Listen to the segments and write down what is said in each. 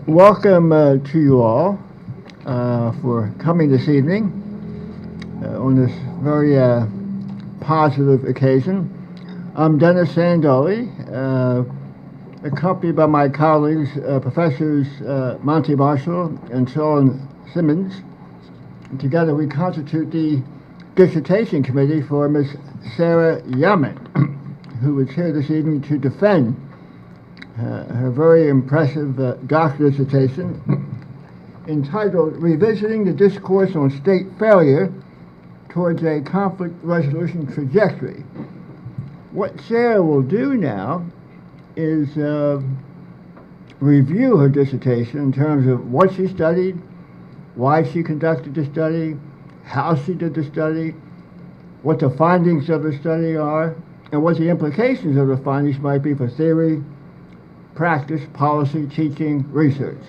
Welcome to you all for coming this evening on this very positive occasion. I'm Dennis Sandole, accompanied by my colleagues, Professors Monty and Solon Simmons. And together we constitute the Dissertation Committee for Ms. Saira Yamin, who is here this evening to defend her very impressive doctoral dissertation entitled Revisiting the Discourse on State Failure Towards a Conflict Resolution Trajectory. What Sarah will do now is review her dissertation in terms of what she studied, why she conducted the study, how she did the study, what the findings of the study are, and what the implications of the findings might be for theory, practice, policy, teaching, research.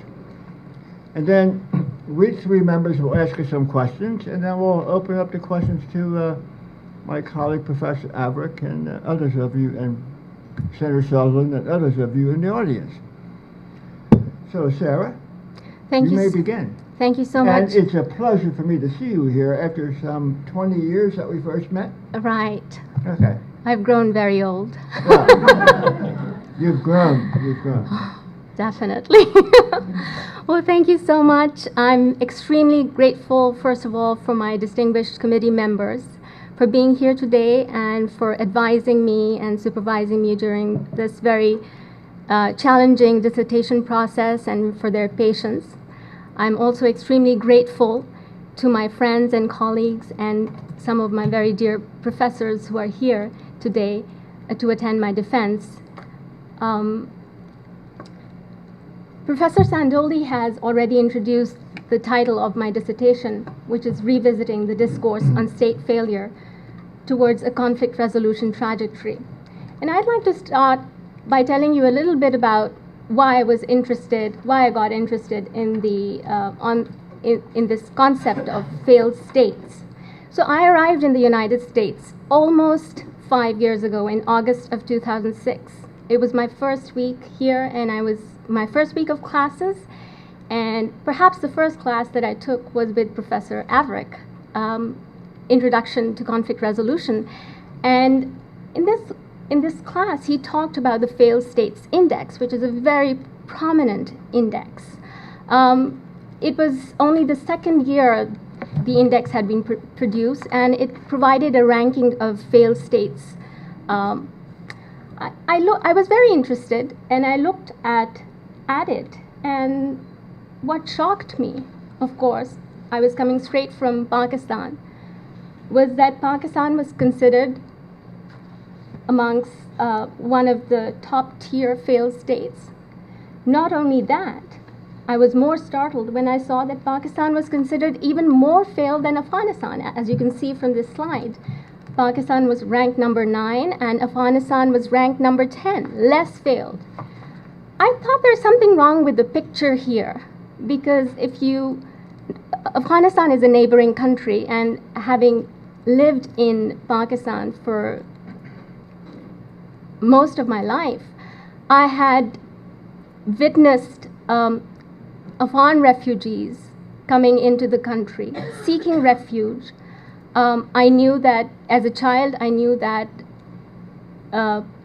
And then we three members will ask her some questions, and then we'll open up the questions to my colleague, Professor Averick, and others of you, and Senator Sutherland, and others of you in the audience. So, Sarah, you may begin. Thank you so much. And it's a pleasure for me to see you here after some 20 years that we first met. Right. Okay. I've grown very old. Well, you've grown. Definitely. Well, thank you so much. I'm extremely grateful, first of all, for my distinguished committee members for being here today and for advising me and supervising me during this very challenging dissertation process and for their patience. I'm also extremely grateful to my friends and colleagues and some of my very dear professors who are here today to attend my defense. Professor Sandole has already introduced the title of my dissertation, which is Revisiting the Discourse on State Failure Towards a Conflict Resolution Trajectory. And I'd like to start by telling you a little bit about why I got interested in in this concept of failed states. So I arrived in the United States almost 5 years ago in August of 2006. It was my first week here, and I was my first week of classes, and perhaps the first class that I took was with Professor Averick, Introduction to Conflict Resolution. And in this class, he talked about the Failed States Index, which is a very prominent index. It was only the second year the index had been produced, and it provided a ranking of failed states. I was very interested, and I looked at it, and what shocked me, of course, I was coming straight from Pakistan, was that Pakistan was considered amongst one of the top-tier failed states. Not only that, I was more startled when I saw that Pakistan was considered even more failed than Afghanistan. As you can see from this slide, Pakistan was ranked number 9 and Afghanistan was ranked number 10, less failed. I thought there's something wrong with the picture here, because Afghanistan is a neighboring country, and having lived in Pakistan for most of my life, I had witnessed Afghan refugees coming into the country, seeking refuge. I knew that, as a child,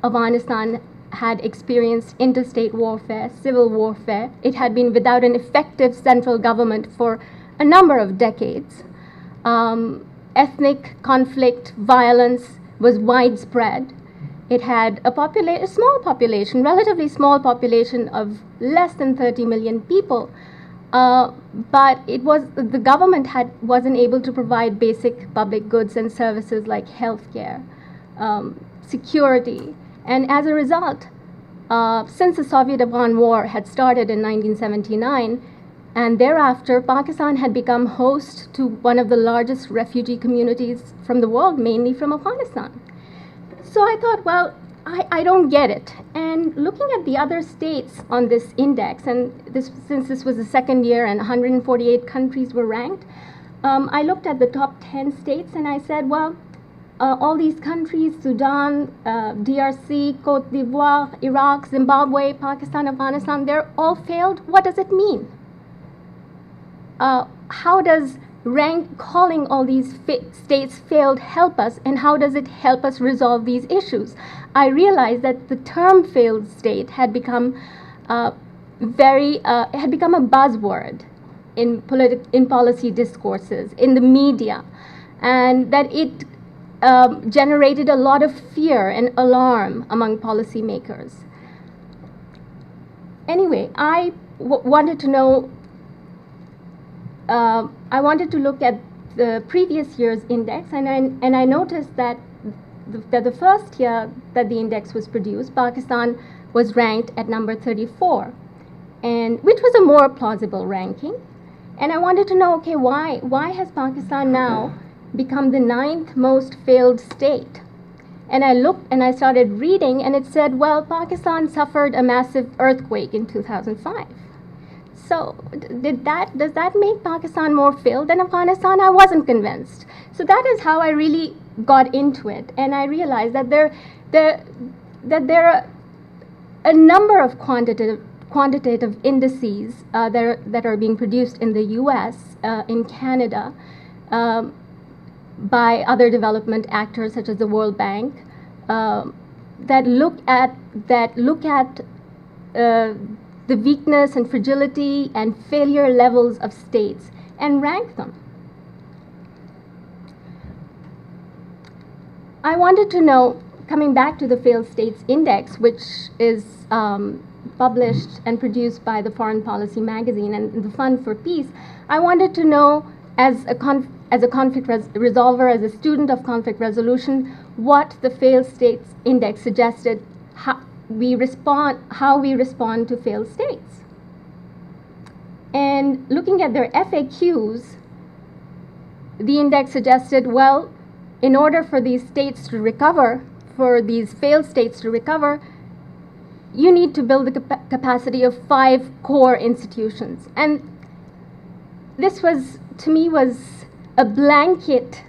Afghanistan had experienced interstate warfare, civil warfare. It had been without an effective central government for a number of decades. Ethnic conflict, violence was widespread. It had a small population, relatively small population of less than 30 million people, but the government wasn't able to provide basic public goods and services like healthcare, security, and as a result, since the Soviet-Afghan War had started in 1979, and thereafter, Pakistan had become host to one of the largest refugee communities from the world, mainly from Afghanistan. So I thought, well, I don't get it. And looking at the other states on this index, and since this was the second year and 148 countries were ranked, I looked at the top 10 states and I said, well, all these countries, Sudan, DRC, Cote d'Ivoire, Iraq, Zimbabwe, Pakistan, Afghanistan, they're all failed. What does it mean? How does calling all these states failed help us, and how does it help us resolve these issues? I realized that the term failed state had become a buzzword in policy discourses, in the media, and that it generated a lot of fear and alarm among policymakers. Anyway, I wanted to know. I wanted to look at the previous year's index, and I noticed that the first year that the index was produced, Pakistan was ranked at number 34, and which was a more plausible ranking. And I wanted to know, okay, why has Pakistan now become the 9th most failed state? And I looked and I started reading, and it said, well, Pakistan suffered a massive earthquake in 2005. So does that make Pakistan more failed than Afghanistan? I wasn't convinced. So that is how I really got into it, and I realized that there are a number of quantitative indices that are being produced in the U.S., in Canada, by other development actors such as the World Bank, that look at the weakness and fragility and failure levels of states and rank them. I wanted to know, coming back to the Failed States Index, which is published and produced by the Foreign Policy magazine and the Fund for Peace, I wanted to know, as a conflict resolver, as a student of conflict resolution, what the Failed States Index suggested how we respond to failed states. And looking at their FAQs, the index suggested, well, in order for these states to recover, for these failed states to recover, you need to build the capacity of 5 core institutions. And this was, to me, was a blanket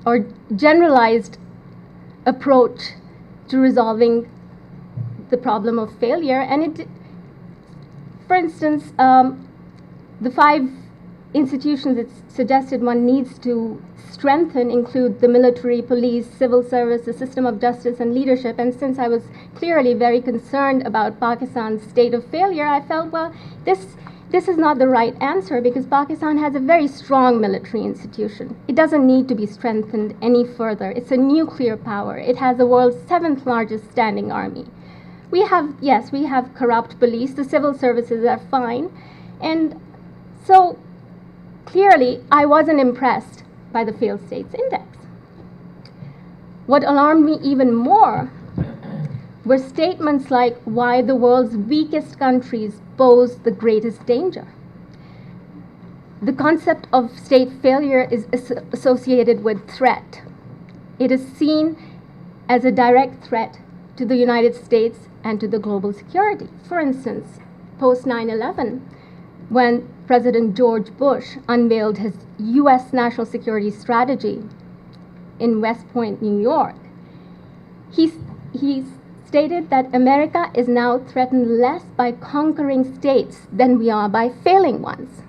or generalized approach to resolving the problem of failure. And it, for instance, the 5 institutions it suggested one needs to strengthen include the military, police, civil service, the system of justice, and leadership. And since I was clearly very concerned about Pakistan's state of failure, I felt, well, this is not the right answer, because Pakistan has a very strong military institution. It doesn't need to be strengthened any further. It's a nuclear power. It has the world's 7th largest standing army. We have corrupt police. The civil services are fine. And so clearly, I wasn't impressed by the Failed States Index. What alarmed me even more were statements like why the world's weakest countries pose the greatest danger. The concept of state failure is associated with threat. It is seen as a direct threat to the United States and to the global security. For instance, post 9/11, when President George Bush unveiled his U.S. national security strategy in West Point, New York, he stated that America is now threatened less by conquering states than we are by failing ones.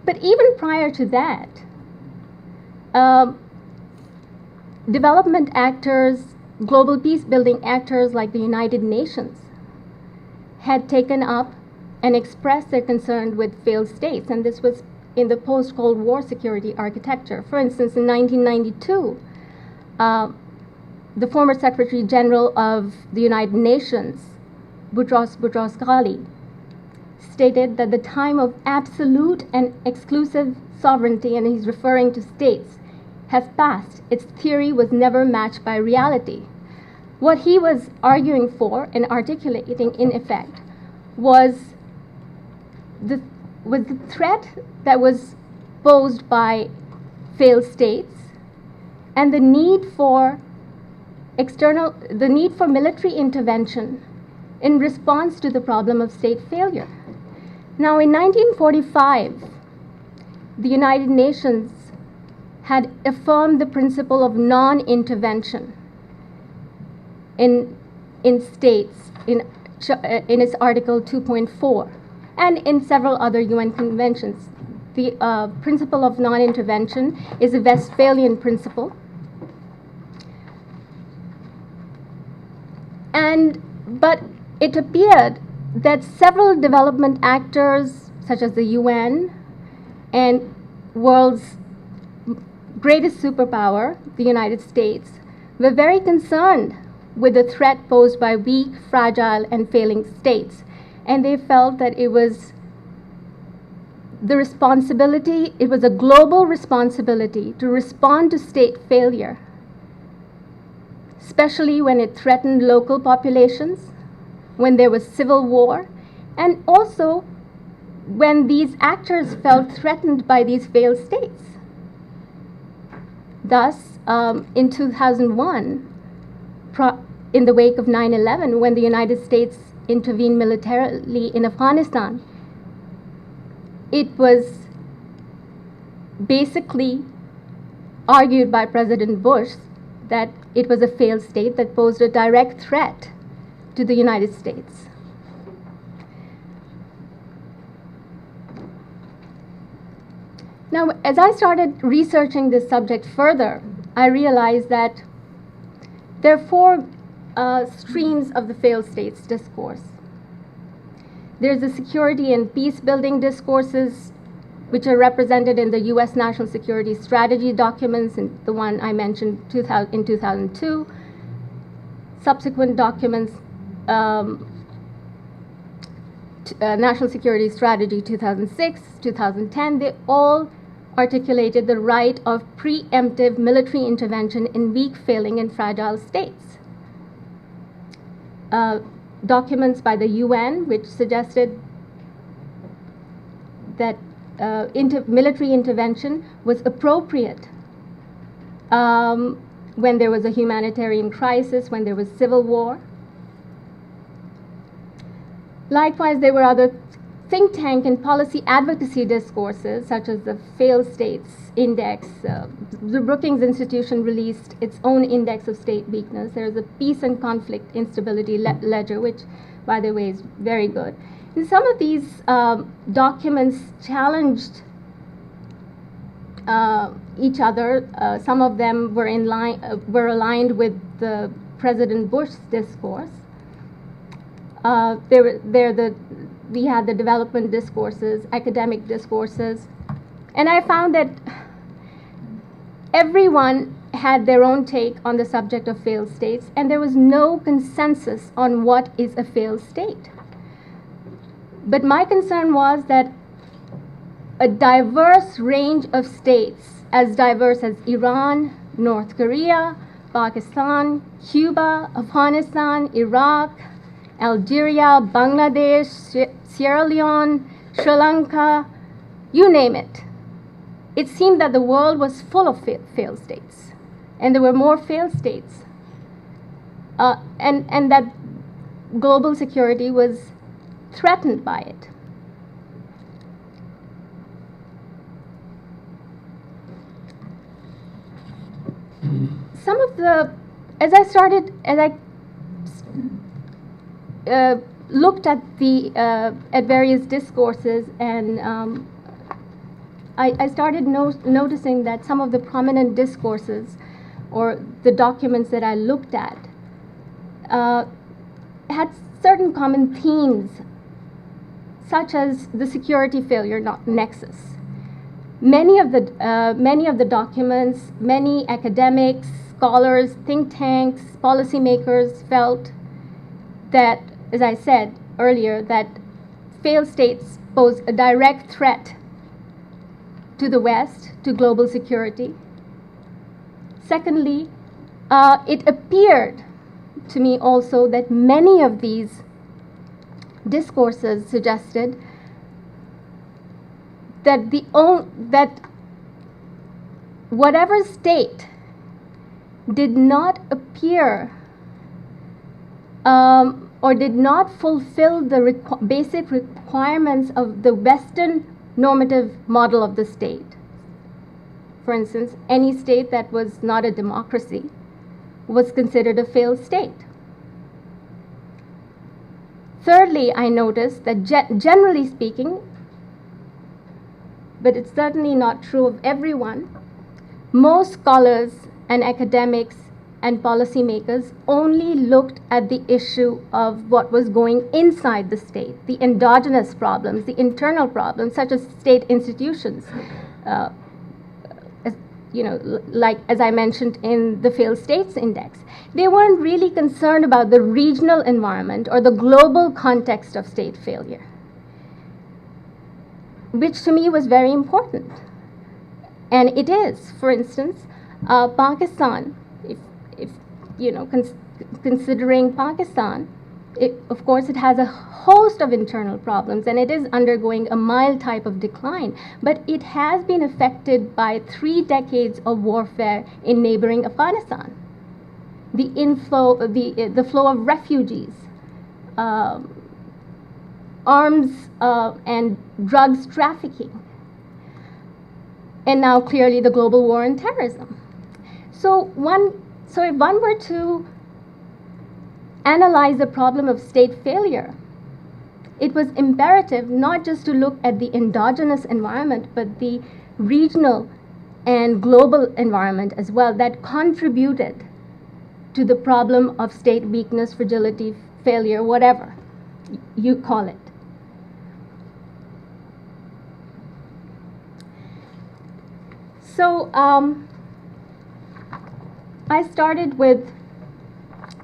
But even prior to that, development actors, global peace-building actors like the United Nations had taken up and expressed their concern with failed states, and this was in the post-Cold War security architecture. For instance, in 1992, the former Secretary General of the United Nations, Boutros Ghali, stated that the time of absolute and exclusive sovereignty, and he's referring to states, has passed. Its theory was never matched by reality. What he was arguing for and articulating, in effect, was the threat that was posed by failed states and the need for military intervention in response to the problem of state failure. Now, in 1945, the United Nations had affirmed the principle of non-intervention in states in its Article 2.4 and in several other UN conventions. The principle of non-intervention is a Westphalian principle. But it appeared that several development actors, such as the UN and world's greatest superpower, the United States, were very concerned with the threat posed by weak, fragile, and failing states. And they felt that it was a global responsibility to respond to state failure, especially when it threatened local populations, when there was civil war, and also when these actors felt threatened by these failed states. Thus, in 2001, in the wake of 9/11, when the United States intervened militarily in Afghanistan, it was basically argued by President Bush that it was a failed state that posed a direct threat to the United States. Now, as I started researching this subject further, I realized that there are four streams of the failed states discourse. There's the security and peace-building discourses, which are represented in the U.S. National Security Strategy documents, and the one I mentioned in 2002. Subsequent documents, National Security Strategy 2006, 2010, they all articulated the right of preemptive military intervention in weak, failing, and fragile states. Documents by the UN, which suggested that military intervention was appropriate when there was a humanitarian crisis, when there was civil war. Likewise, there were other think tank and policy advocacy discourses, such as the Failed States Index. The Brookings Institution released its own index of state weakness. There's a peace and conflict instability ledger, which, by the way, is very good. And some of these documents challenged each other. Some of them were aligned with the President Bush's discourse. We had the development discourses, academic discourses, and I found that everyone had their own take on the subject of failed states, and there was no consensus on what is a failed state. But my concern was that a diverse range of states, as diverse as Iran, North Korea, Pakistan, Cuba, Afghanistan, Iraq, Algeria, Bangladesh, Sierra Leone, Sri Lanka, you name it. It seemed that the world was full of failed states, and there were more failed states, and that global security was threatened by it. Some of the, as I looked at at various discourses, and I started noticing that some of the prominent discourses, or the documents that I looked at, had certain common themes, such as the security failure nexus. Many of the documents, many academics, scholars, think tanks, policymakers felt that, as I said earlier, that failed states pose a direct threat to the West, to global security. Secondly, it appeared to me also that many of these discourses suggested that whatever state did not appear or did not fulfill the basic requirements of the Western normative model of the state, For instance, any state that was not a democracy was considered a failed state. Thirdly, I noticed that generally speaking, but it's certainly not true of everyone, most scholars and academics and policymakers only looked at the issue of what was going inside the state, the endogenous problems, the internal problems, such as state institutions, like as I mentioned in the failed states index. They weren't really concerned about the regional environment or the global context of state failure, which to me was very important. And it is. For instance, Pakistan, considering Pakistan, of course it has a host of internal problems and it is undergoing a mild type of decline, but it has been affected by 3 decades of warfare in neighboring Afghanistan. The flow of refugees, arms and drugs trafficking, and now clearly the global war on terrorism. So if one were to analyze the problem of state failure, it was imperative not just to look at the endogenous environment, but the regional and global environment as well that contributed to the problem of state weakness, fragility, failure, whatever you call it. So I started with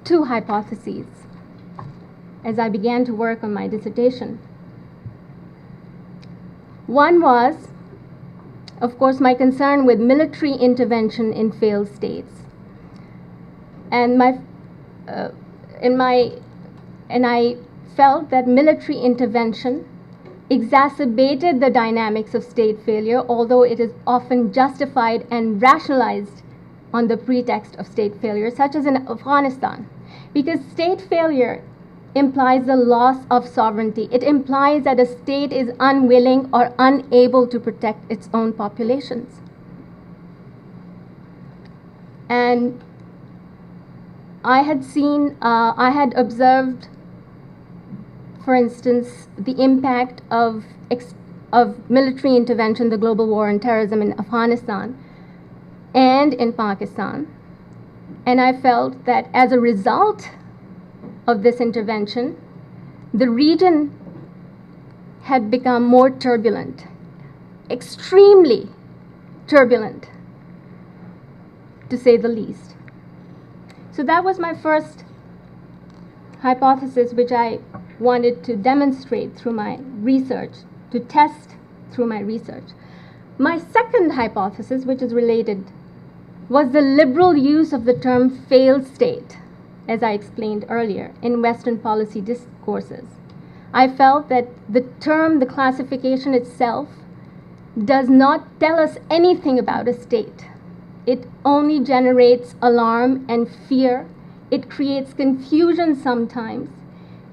2 hypotheses as I began to work on my dissertation. One was, of course, my concern with military intervention in failed states. And I felt that military intervention exacerbated the dynamics of state failure, although it is often justified and rationalized on the pretext of state failure, such as in Afghanistan. Because state failure implies the loss of sovereignty. It implies that a state is unwilling or unable to protect its own populations. And I had observed, for instance, the impact of military intervention, the global war on terrorism in Afghanistan and in Pakistan. And I felt that as a result of this intervention, the region had become more turbulent, extremely turbulent, to say the least. So that was my first hypothesis, which I wanted to demonstrate through my research, to test through my research. My second hypothesis, which is related, was the liberal use of the term failed state, as I explained earlier, in Western policy discourses. I felt that the term, the classification itself, does not tell us anything about a state. It only generates alarm and fear. It creates confusion sometimes.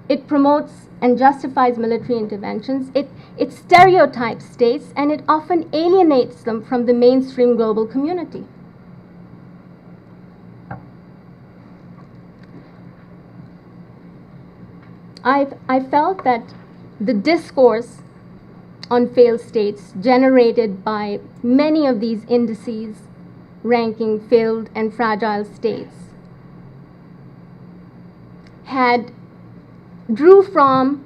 It promotes and justifies military interventions. It stereotypes states, and it often alienates them from the mainstream global community. I felt that the discourse on failed states generated by many of these indices ranking failed and fragile states drew from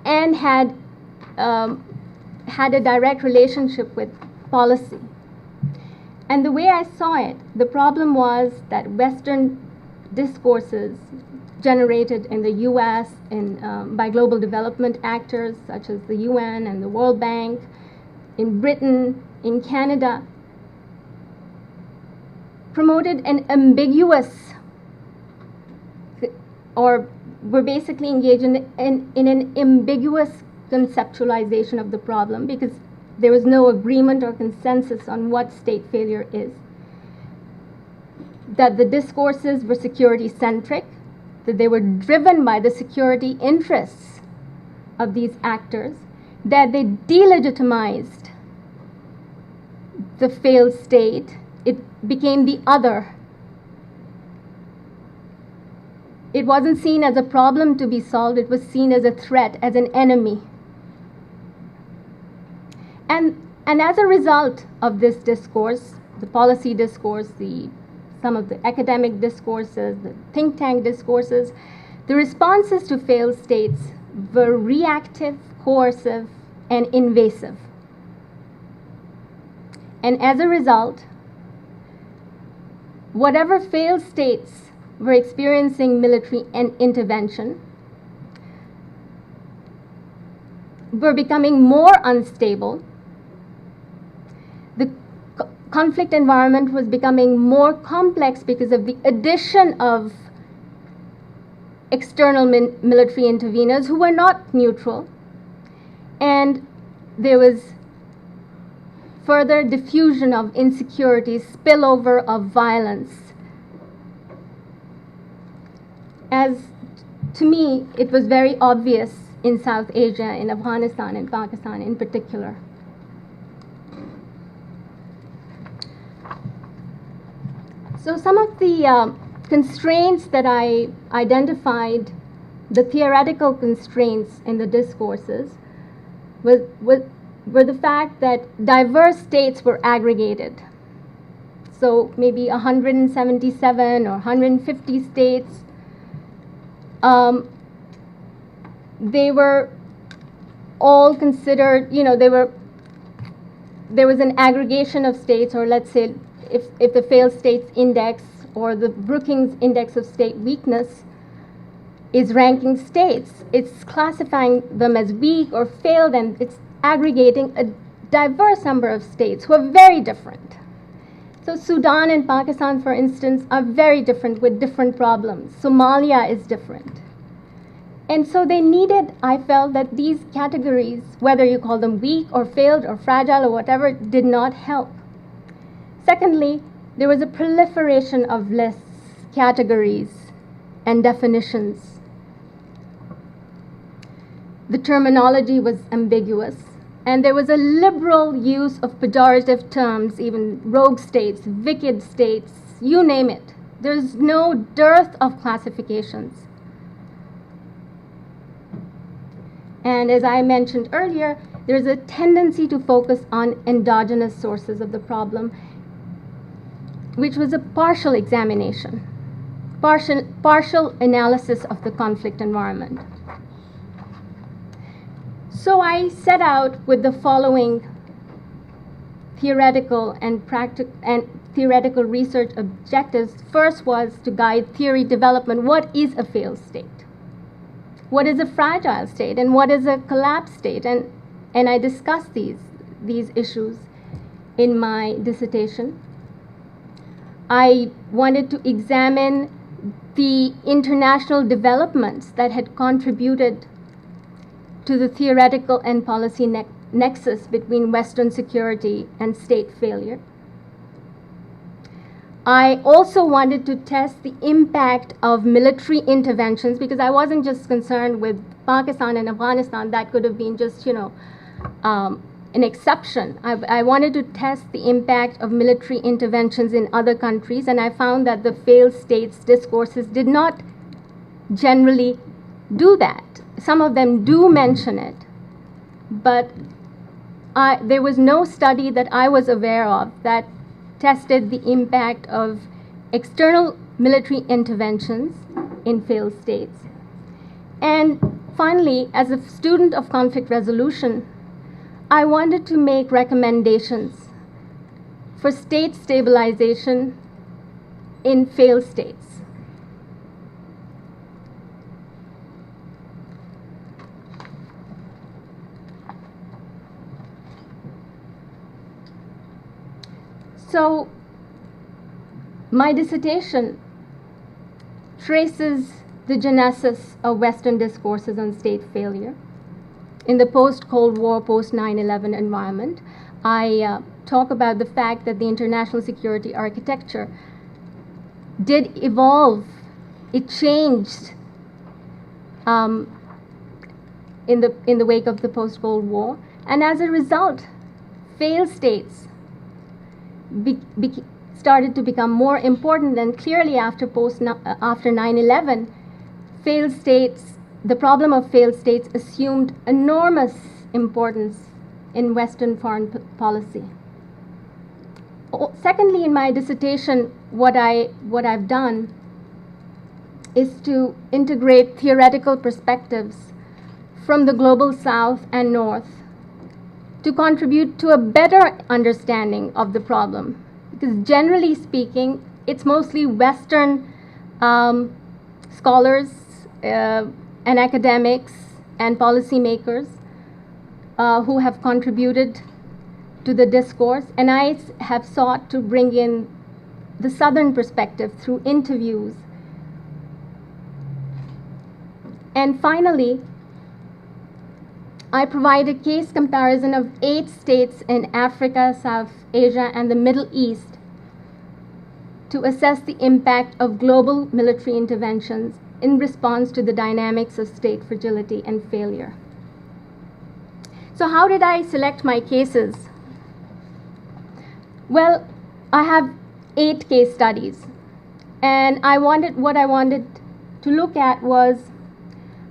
and had a direct relationship with policy. And the way I saw it, the problem was that Western discourses generated in the U.S. By global development actors such as the UN and the World Bank, in Britain, in Canada, promoted an ambiguous, or were basically engaged in an ambiguous conceptualization of the problem, because there was no agreement or consensus on what state failure is. That the discourses were security-centric, that they were driven by the security interests of these actors, that they delegitimized the failed state, it became the other. It wasn't seen as a problem to be solved, it was seen as a threat, as an enemy. And as a result of this discourse, the policy discourse, some of the academic discourses, the think tank discourses, the responses to failed states were reactive, coercive, and invasive. And as a result, whatever failed states were experiencing military intervention were becoming more unstable. The conflict environment was becoming more complex because of the addition of external military interveners who were not neutral, and there was further diffusion of insecurity, spillover of violence. As to me, it was very obvious in South Asia, in Afghanistan and Pakistan in particular. So some of the constraints that I identified, the theoretical constraints in the discourses, were the fact that diverse states were aggregated. So maybe 177 or 150 states. They were all considered, there was an aggregation of states, or let's say if the failed states index or the Brookings index of state weakness is ranking states, it's classifying them as weak or failed, and it's aggregating a diverse number of states who are very different. So Sudan and Pakistan, for instance, are very different with different problems. Somalia is different. And so they needed, I felt, that these categories, whether you call them weak or failed or fragile or whatever, did not help. Secondly, there was a proliferation of lists, categories, and definitions. The terminology was ambiguous, and there was a liberal use of pejorative terms, even rogue states, wicked states, you name it. There's no dearth of classifications. And as I mentioned earlier, there's a tendency to focus on endogenous sources of the problem, which was a partial examination, partial analysis of the conflict environment. So I set out with the following theoretical and theoretical research objectives. First was to guide theory development. What is a failed state? What is a fragile state? And what is a collapsed state? And I discussed these issues in my dissertation. I wanted to examine the international developments that had contributed to the theoretical and policy nexus between Western security and state failure. I also wanted to test the impact of military interventions, because I wasn't just concerned with Pakistan and Afghanistan. That could have been just, an exception. I wanted to test the impact of military interventions in other countries, and I found that the failed states discourses did not generally do that. Some of them do mention it, but there was no study that I was aware of that tested the impact of external military interventions in failed states. And finally, as a student of conflict resolution, I wanted to make recommendations for state stabilization in failed states. So my dissertation traces the genesis of Western discourses on state failure in the post-Cold War, post-9/11 environment. I talk about the fact that the international security architecture did evolve. It changed in the wake of the post-Cold War, and as a result, failed states started to become more important, and clearly after 9/11, failed states, the problem of failed states assumed enormous importance in Western foreign policy. Secondly, in my dissertation, what I've done is to integrate theoretical perspectives from the global South and North to contribute to a better understanding of the problem. Because generally speaking, it's mostly Western scholars and academics and policymakers who have contributed to the discourse, and I have sought to bring in the Southern perspective through interviews. And finally, I provide a case comparison of 8 states in Africa, South Asia, and the Middle East to assess the impact of global military interventions in response to the dynamics of state fragility and failure. So how did I select my cases? Well, I have 8 case studies, and what I wanted to look at was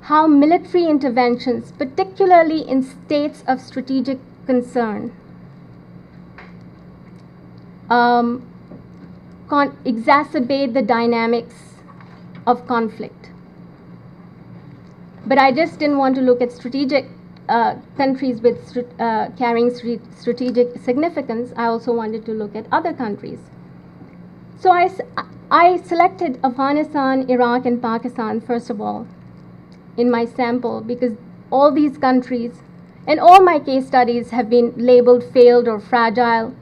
how military interventions, particularly in states of strategic concern, exacerbate the dynamics of conflict. But I just didn't want to look at strategic countries with carrying strategic significance. I also wanted to look at other countries. So I selected Afghanistan, Iraq, and Pakistan, first of all, in my sample, because all these countries and all my case studies have been labeled failed or fragile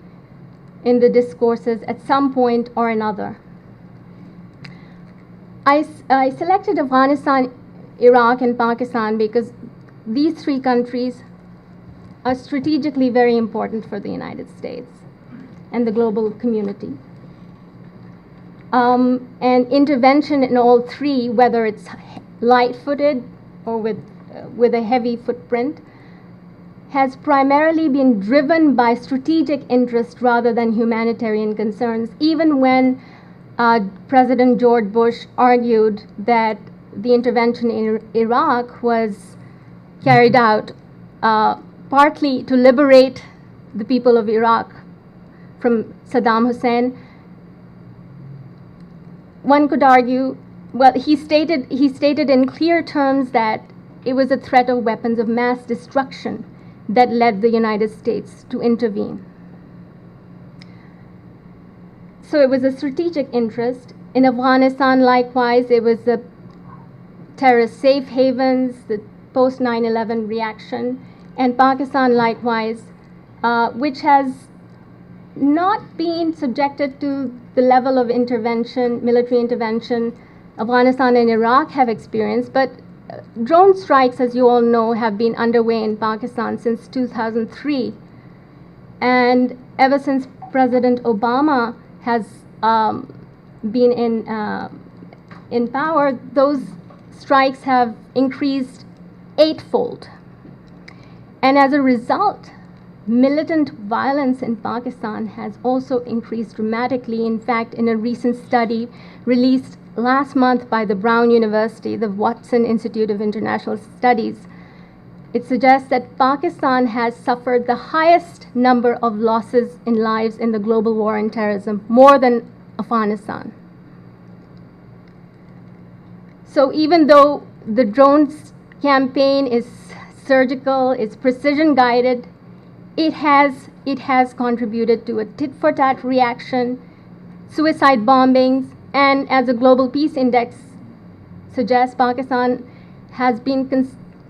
in the discourses at some point or another. I selected Afghanistan, Iraq, and Pakistan because these 3 countries are strategically very important for the United States and the global community. And intervention in all 3, whether it's light-footed or with a heavy footprint, has primarily been driven by strategic interest rather than humanitarian concerns, even when President George Bush argued that the intervention in Iraq was carried out partly to liberate the people of Iraq from Saddam Hussein. One could argue, well, he stated in clear terms that it was a threat of weapons of mass destruction that led the United States to intervene. So it was a strategic interest. In Afghanistan, likewise, it was the terrorist safe havens, the post 9/11 reaction, and Pakistan, likewise, which has not been subjected to the level of intervention, military intervention, Afghanistan and Iraq have experienced, but drone strikes, as you all know, have been underway in Pakistan since 2003. And ever since President Obama has been in power, those strikes have increased 8-fold. And as a result, militant violence in Pakistan has also increased dramatically. In fact, in a recent study released last month by the Brown University, the Watson Institute of International Studies, it suggests that Pakistan has suffered the highest number of losses in lives in the global war on terrorism, more than Afghanistan. So even though the drones campaign is surgical, it's precision guided, it has contributed to a tit-for-tat reaction, suicide bombings, and as a global peace index suggests, Pakistan has been,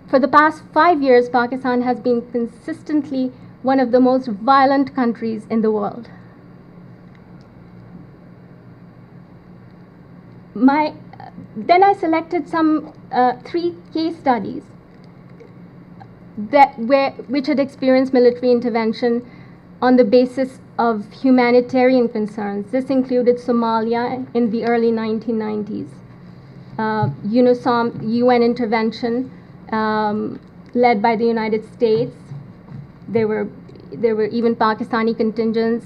for the past 5 years, Pakistan has been consistently one of the most violent countries in the world. Then I selected some 3 case studies which had experienced military intervention on the basis of humanitarian concerns. This included Somalia in the early 1990s, UNOSOM, UN intervention led by the United States. There were even Pakistani contingents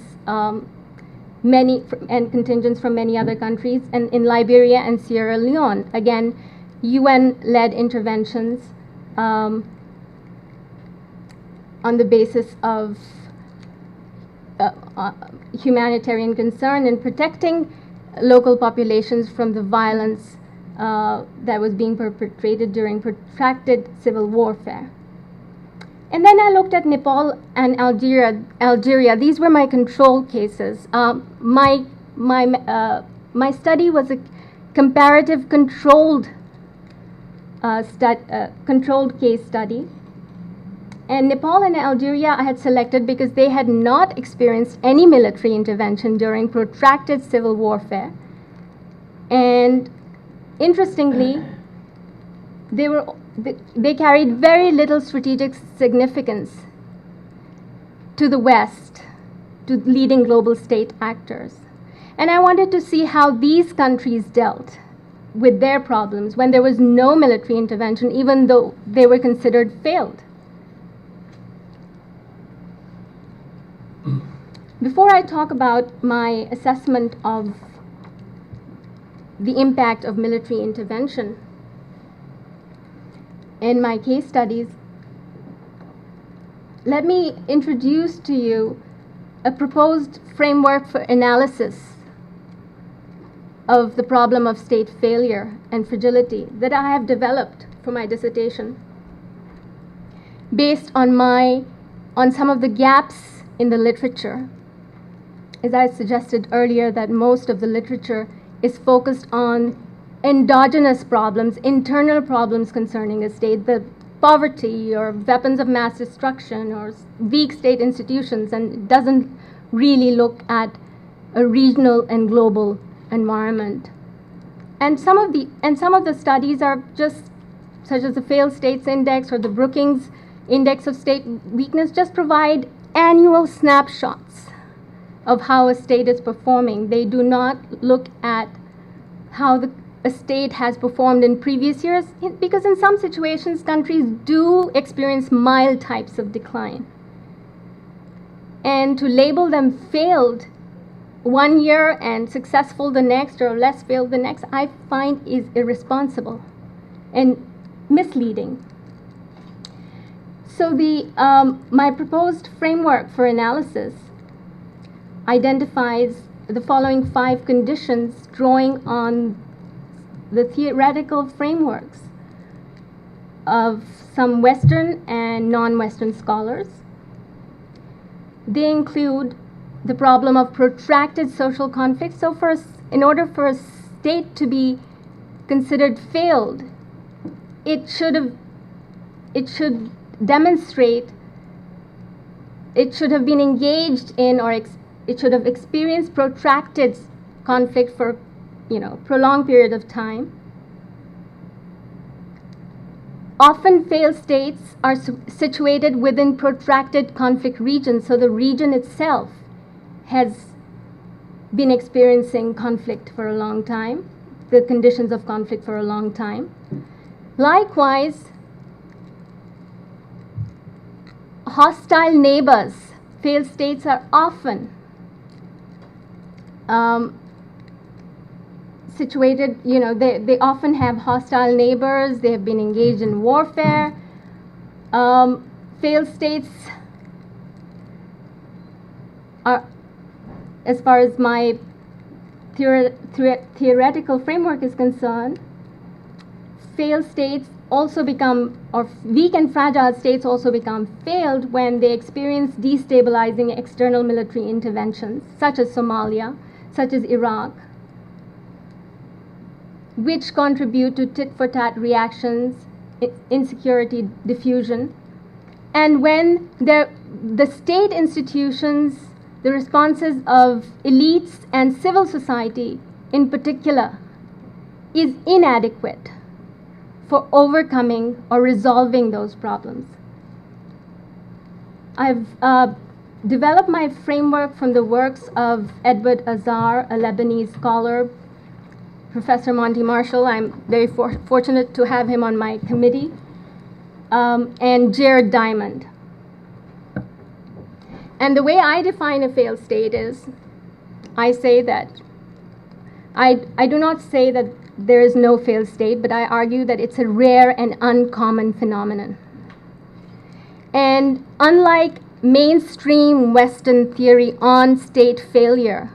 and contingents from many other countries, and in Liberia and Sierra Leone, again, UN-led interventions on the basis of humanitarian concern and protecting local populations from the violence that was being perpetrated during protracted civil warfare. And then I looked at Nepal and Algeria. These were my control cases. My study was a comparative controlled case study. And Nepal and Algeria I had selected because they had not experienced any military intervention during protracted civil warfare. And interestingly, they carried very little strategic significance to the West, to leading global state actors. And I wanted to see how these countries dealt with their problems when there was no military intervention, even though they were considered failed. Before I talk about my assessment of the impact of military intervention in my case studies, let me introduce to you a proposed framework for analysis of the problem of state failure and fragility that I have developed for my dissertation based on some of the gaps in the literature. As I suggested earlier, that most of the literature is focused on endogenous problems, internal problems concerning a state, the poverty or weapons of mass destruction or weak state institutions, and doesn't really look at a regional and global environment. And some of the studies are just, such as the Failed States Index or the Brookings Index of State Weakness, just provide annual snapshots of how a state is performing. They do not look at how a state has performed in previous years, because in some situations countries do experience mild types of decline. And to label them failed one year and successful the next, or less failed the next, I find is irresponsible and misleading. So my proposed framework for analysis identifies the following 5 conditions, drawing on the theoretical frameworks of some Western and non-Western scholars. They include the problem of protracted social conflict. So in order for a state to be considered failed, it should demonstrate, it should have been engaged in, or it should have experienced protracted conflict for prolonged period of time. Often failed states are situated within protracted conflict regions, so the region itself has been experiencing conflict for a long time, the conditions of conflict for a long time. Likewise, hostile neighbors, failed states are often situated, they often have hostile neighbors, they have been engaged in warfare. Failed states are, as far as my theoretical framework is concerned, failed states also become, or weak and fragile states also become failed when they experience destabilizing external military interventions, such as Somalia, such as Iraq, which contribute to tit-for-tat reactions, insecurity diffusion, and when the state institutions, the responses of elites and civil society in particular, is inadequate for overcoming or resolving those problems. I've developed my framework from the works of Edward Azar, a Lebanese scholar, Professor Monty Marshall, I'm very fortunate to have him on my committee, and Jared Diamond. And the way I define a failed state is, I say that I do not say that there is no failed state, but I argue that it's a rare and uncommon phenomenon. And unlike mainstream Western theory on state failure,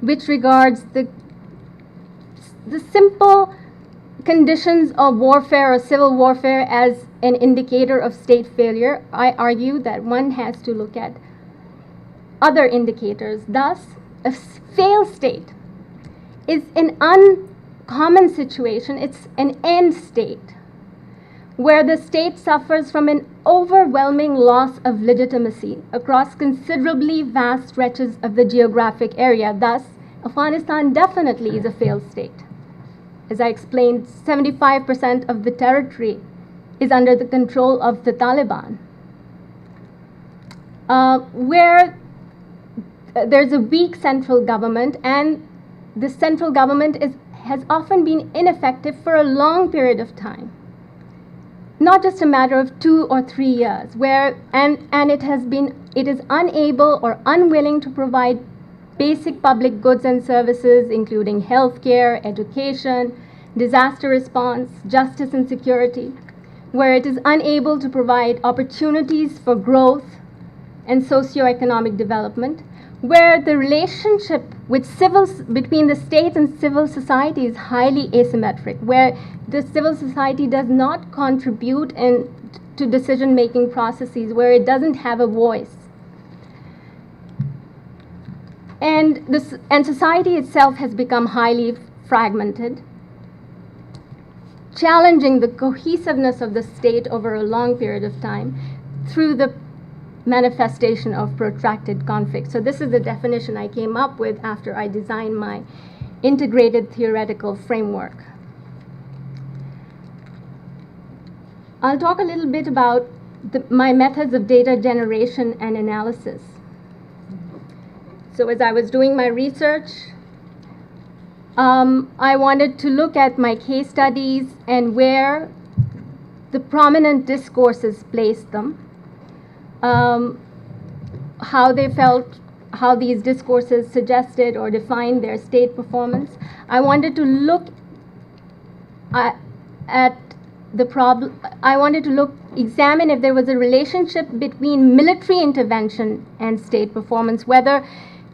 which regards the simple conditions of warfare or civil warfare as an indicator of state failure, I argue that one has to look at other indicators. Thus, a failed state is an uncommon situation. It's an end state where the state suffers from an overwhelming loss of legitimacy across considerably vast stretches of the geographic area. Thus, Afghanistan definitely is a failed state. As I explained, 75% of the territory is under the control of the Taliban, where there's a weak central government, and the central government has often been ineffective for a long period of time, not just a matter of 2 or 3 years, and it is unable or unwilling to provide basic public goods and services, including healthcare, education, disaster response, justice and security, where it is unable to provide opportunities for growth and socioeconomic development, where the relationship between the state and civil society is highly asymmetric, where the civil society does not contribute to decision-making processes, where it doesn't have a voice. And society itself has become highly fragmented, challenging the cohesiveness of the state over a long period of time through the manifestation of protracted conflict. So this is the definition I came up with after I designed my integrated theoretical framework. I'll talk a little bit about my methods of data generation and analysis. So as I was doing my research, I wanted to look at my case studies and where the prominent discourses placed them, how they felt, how these discourses suggested or defined their state performance. I wanted to look at the problem. I wanted to examine if there was a relationship between military intervention and state performance, whether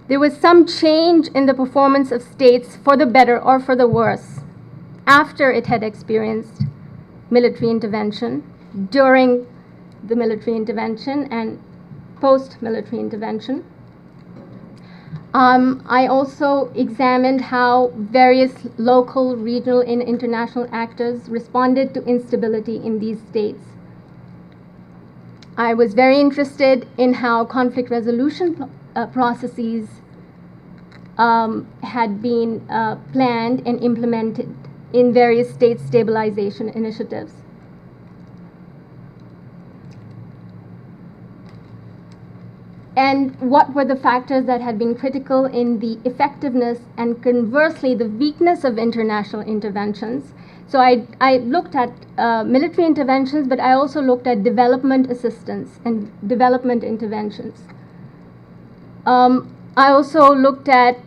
there was some change in the performance of states for the better or for the worse after it had experienced military intervention, during the military intervention, and post-military intervention. I also examined how various local, regional, and international actors responded to instability in these states. I was very interested in how conflict resolution processes had been planned and implemented in various state stabilization initiatives. And what were the factors that had been critical in the effectiveness and conversely the weakness of international interventions. So I looked at military interventions, but I also looked at development assistance and development interventions. I also looked at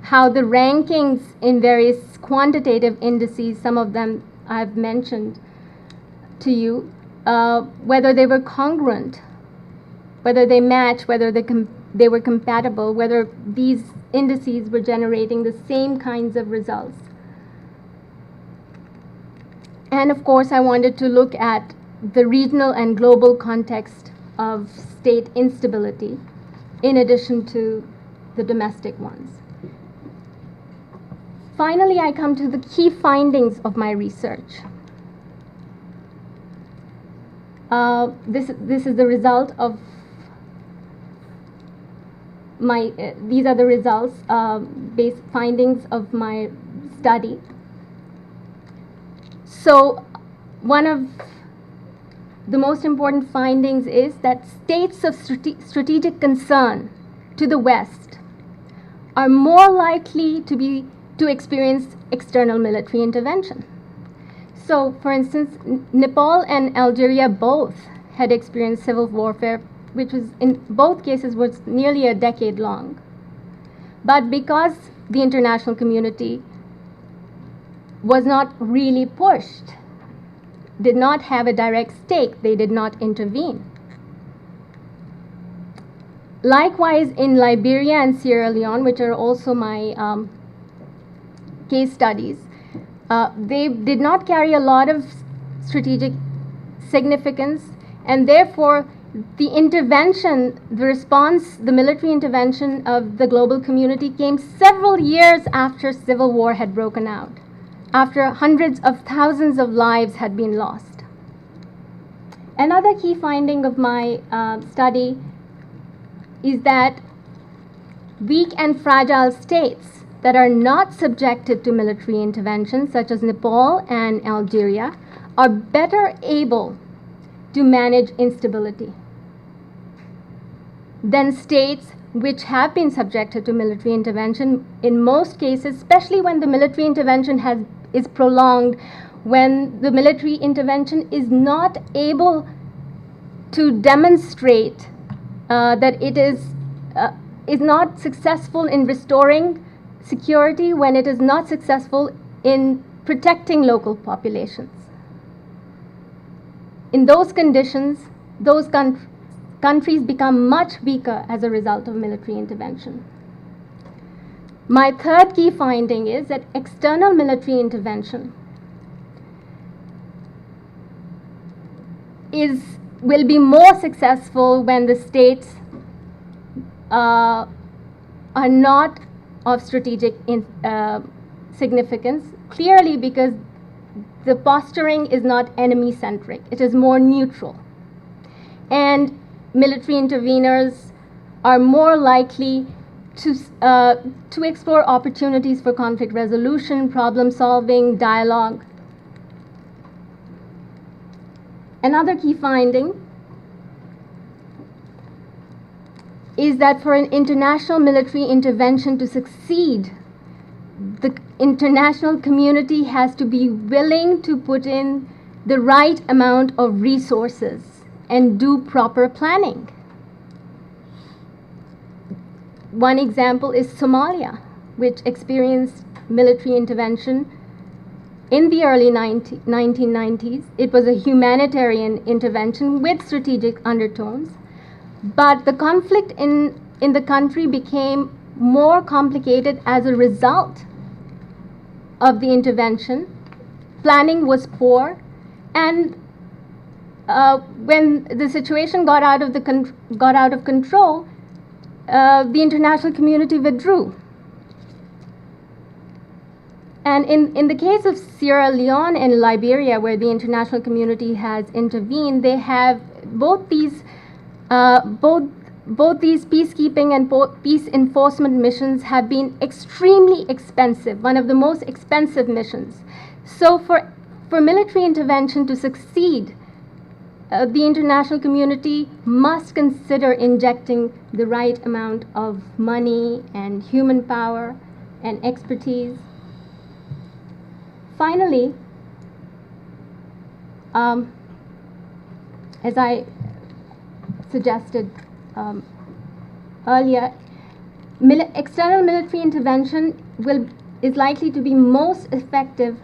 how the rankings in various quantitative indices, some of them I've mentioned to you, whether they were congruent, whether they match, whether they were compatible, whether these indices were generating the same kinds of results. And of course, I wanted to look at the regional and global context of state instability, in addition to the domestic ones. Finally, I come to the key findings of my research. This is the result of these are the results, based findings of my study. So one of the most important findings is that states of strategic concern to the West are more likely to experience external military intervention. So, for instance, Nepal and Algeria both had experienced civil warfare, which was in both cases was nearly a decade long. But because the international community was not really pushed, did not have a direct stake, they did not intervene. Likewise, in Liberia and Sierra Leone, which are also my case studies, they did not carry a lot of strategic significance, and therefore the intervention, the response, the military intervention of the global community came several years after civil war had broken out, after hundreds of thousands of lives had been lost. Another key finding of my study is that weak and fragile states that are not subjected to military intervention, such as Nepal and Algeria, are better able to manage instability than states which have been subjected to military intervention. In most cases, especially when the military intervention is prolonged, when the military intervention is not able to demonstrate that it is not successful in restoring security, when it is not successful in protecting local populations. In those conditions, those countries become much weaker as a result of military intervention. My third key finding is that external military intervention will be more successful when the states are not of strategic significance, clearly because the posturing is not enemy-centric, it is more neutral. And military interveners are more likely to explore opportunities for conflict resolution, problem solving, dialogue. Another key finding is that for an international military intervention to succeed, the international community has to be willing to put in the right amount of resources and do proper planning. One example is Somalia, which experienced military intervention in the early 1990s. It was a humanitarian intervention with strategic undertones, but the conflict in the country became more complicated as a result of the intervention. Planning was poor, and when the situation got out of control, the international community withdrew. And in the case of Sierra Leone and Liberia, where the international community has intervened, they have both these peacekeeping and peace enforcement missions have been extremely expensive, one of the most expensive missions. So for military intervention to succeed, the international community must consider injecting the right amount of money and human power and expertise. Finally, as I suggested earlier, external military intervention is likely to be most effective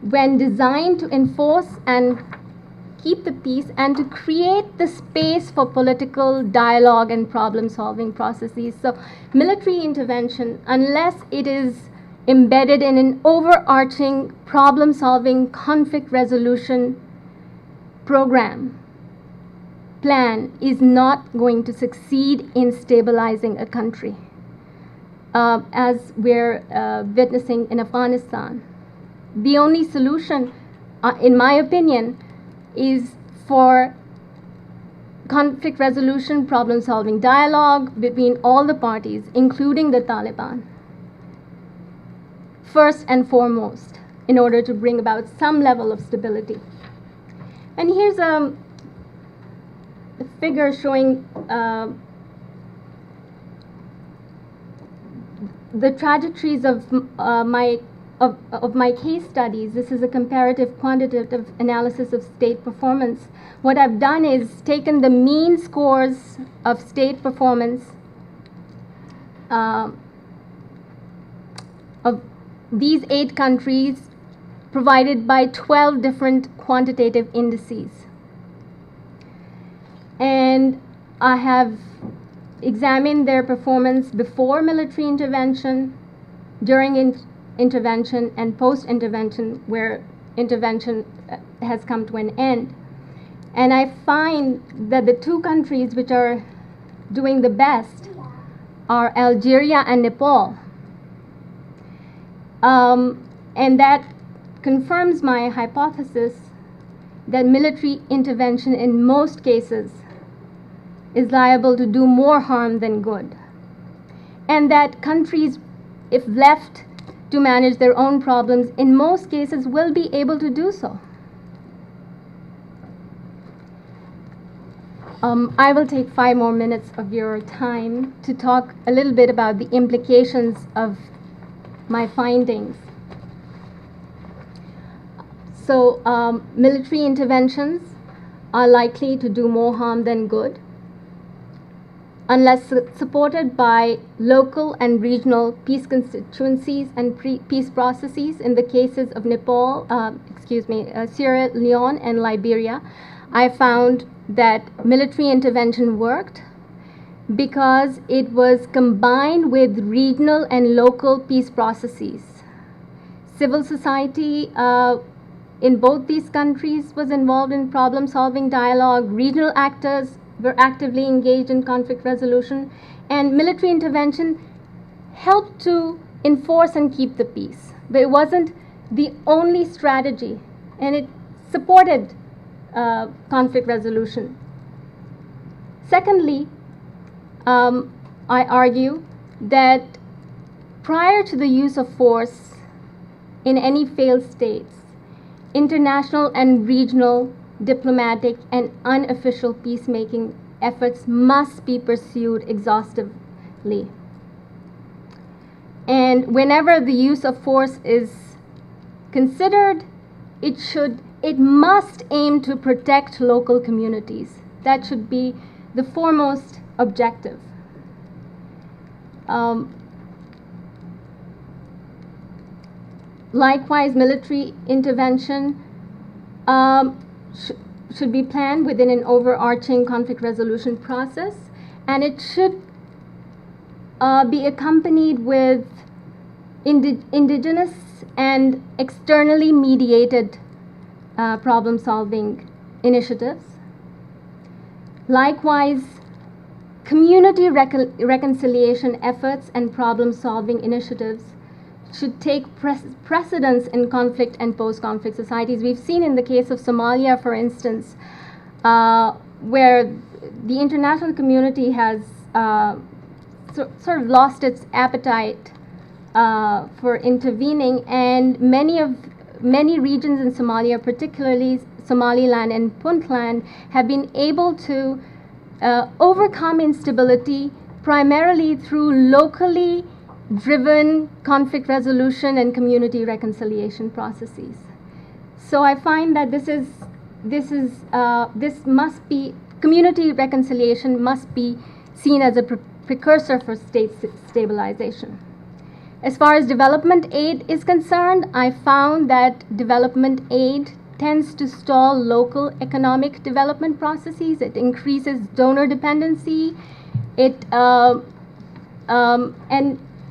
when designed to enforce and keep the peace and to create the space for political dialogue and problem-solving processes. So military intervention, unless it is embedded in an overarching problem-solving conflict resolution plan, is not going to succeed in stabilizing a country, as we're witnessing in Afghanistan. The only solution, in my opinion, is for conflict resolution, problem-solving dialogue between all the parties, including the Taliban, first and foremost, in order to bring about some level of stability. And here's a figure showing the trajectories of my case studies. This is a comparative quantitative analysis of state performance. What I've done is taken the mean scores of state performance of these 8 countries provided by 12 different quantitative indices. And I have examined their performance before military intervention, during intervention, and post-intervention, where intervention has come to an end. And I find that the 2 countries which are doing the best are Algeria and Nepal. And that confirms my hypothesis that military intervention in most cases is liable to do more harm than good. And that countries, if left to manage their own problems, in most cases will be able to do so. I will take 5 more minutes of your time to talk a little bit about the implications of my findings. So, military interventions are likely to do more harm than good unless supported by local and regional peace constituencies and peace processes. In the cases of Nepal, Sierra Leone and Liberia, I found that military intervention worked because it was combined with regional and local peace processes. Civil society in both these countries was involved in problem-solving dialogue. Regional actors were actively engaged in conflict resolution, and military intervention helped to enforce and keep the peace. But it wasn't the only strategy, and it supported conflict resolution. Secondly, I argue that prior to the use of force in any failed states, international and regional diplomatic and unofficial peacemaking efforts must be pursued exhaustively. And whenever the use of force is considered, it must aim to protect local communities. That should be the foremost objective. Likewise, military intervention should be planned within an overarching conflict resolution process, and it should be accompanied with indigenous and externally mediated problem-solving initiatives. Likewise, community reconciliation efforts and problem-solving initiatives should take precedence in conflict and post-conflict societies. We've seen in the case of Somalia, for instance, where the international community has sort of lost its appetite for intervening, and many regions in Somalia, particularly Somaliland and Puntland, have been able to overcome instability primarily through locally driven conflict resolution and community reconciliation processes. So I find that this must be, community reconciliation must be seen as a precursor for state stabilization. As far as development aid is concerned, I found that development aid tends to stall local economic development processes. It increases donor dependency. And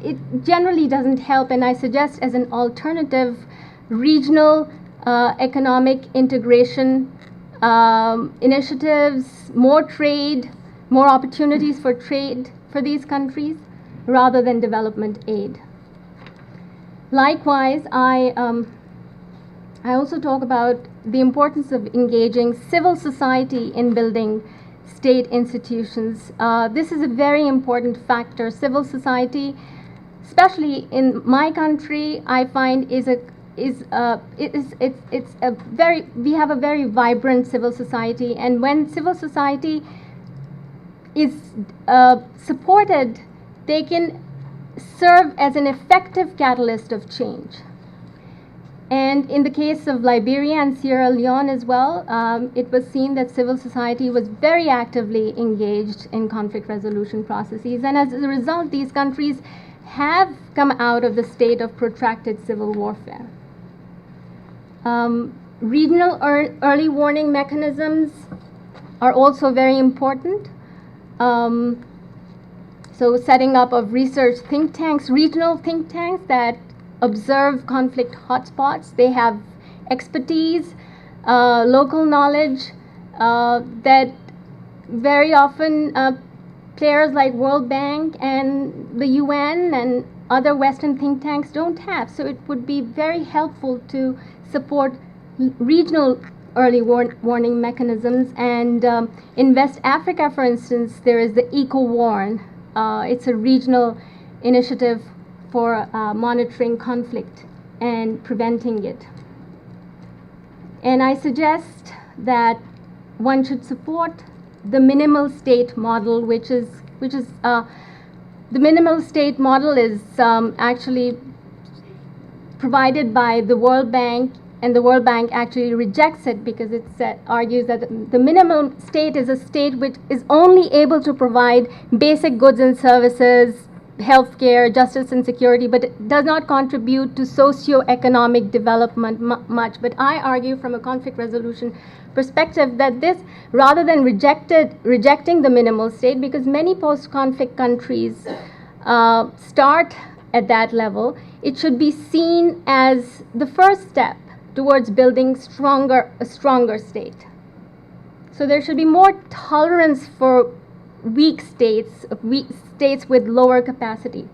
it generally doesn't help, and I suggest as an alternative regional economic integration initiatives, more trade, more opportunities for trade for these countries rather than development aid. Likewise, I also talk about the importance of engaging civil society in building state institutions. This is a very important factor. Civil society, especially in my country, I find we have a very vibrant civil society, and when civil society is supported, they can serve as an effective catalyst of change. And in the case of Liberia and Sierra Leone as well, it was seen that civil society was very actively engaged in conflict resolution processes, and as a result, these countries have come out of the state of protracted civil warfare. Regional early warning mechanisms are also very important. So setting up of research think tanks, regional think tanks that observe conflict hotspots. They have expertise, local knowledge that very often players like World Bank and the UN and other Western think tanks don't have. So it would be very helpful to support regional early warning mechanisms. And in West Africa, for instance, there is the EcoWarn. It's a regional initiative for monitoring conflict and preventing it. And I suggest that one should support the minimal state model, which is the minimal state model is actually provided by the World Bank, and the World Bank actually rejects it because it argues that the minimum state is a state which is only able to provide basic goods and services, healthcare, justice and security, but it does not contribute to socio-economic development much. But I argue from a conflict resolution perspective that this, rather than rejecting the minimal state, because many post-conflict countries start at that level, it should be seen as the first step towards building a stronger state. So there should be more tolerance for weak states with lower capacity.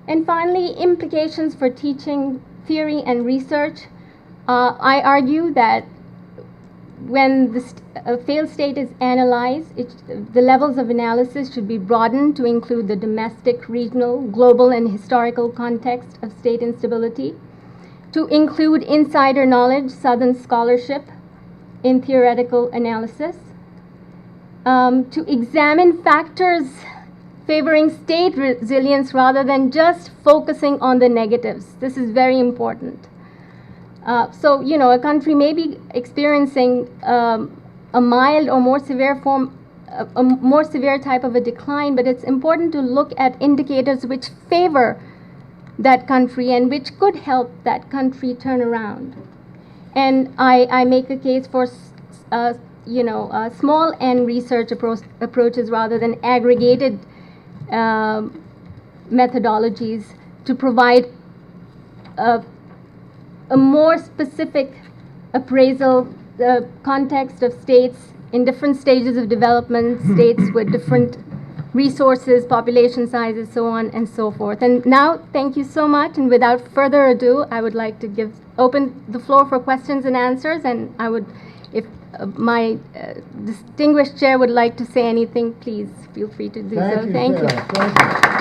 And finally, implications for teaching, theory, and research. I argue that when a failed state is analyzed, the levels of analysis should be broadened to include the domestic, regional, global, and historical context of state instability, to include insider knowledge, Southern scholarship in theoretical analysis, to examine factors favoring state resilience rather than just focusing on the negatives. This is very important. So, a country may be experiencing a mild or more severe form, a more severe type of a decline, but it's important to look at indicators which favor that country and which could help that country turn around. And I make a case for small N research approaches rather than aggregated methodologies to provide a more specific appraisal, the context of states in different stages of development, states with different resources, population sizes, so on and so forth. And now, thank you so much. And without further ado, I would like to open the floor for questions and answers. And I would, if my distinguished chair would like to say anything, please feel free to do so. Thank you. Thank you.